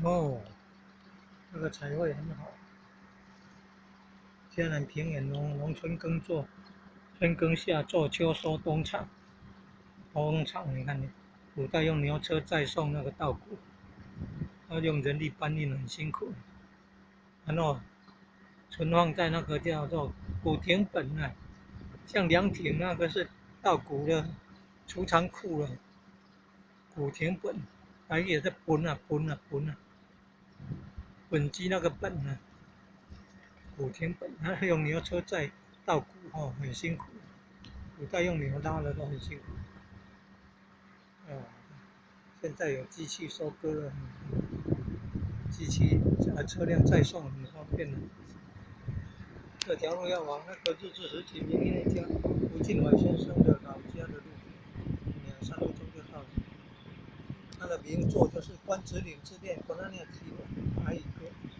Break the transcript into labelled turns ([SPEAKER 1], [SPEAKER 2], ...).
[SPEAKER 1] 哦，那个彩绘很好。天然平原农村耕作，春耕夏作，秋收冬藏。农场你看，古代用牛车载送那个稻谷，要用人力搬运很辛苦。然后存放在那个叫做谷田本啊，像凉亭那个是稻谷的储藏库了，谷田本，还也是本啊，本机那个本啊，谷田本，它用牛车载稻谷哦，很辛苦。古代用牛拉的都很辛苦。哦，现在有机器收割了，机器车辆载送很方便了。这条路要往那个日治时期明月家吴敬怀先生的老家的路，2、3路钟就到了。他的名作就是《关子岭之恋》，本来你也提过，还有一个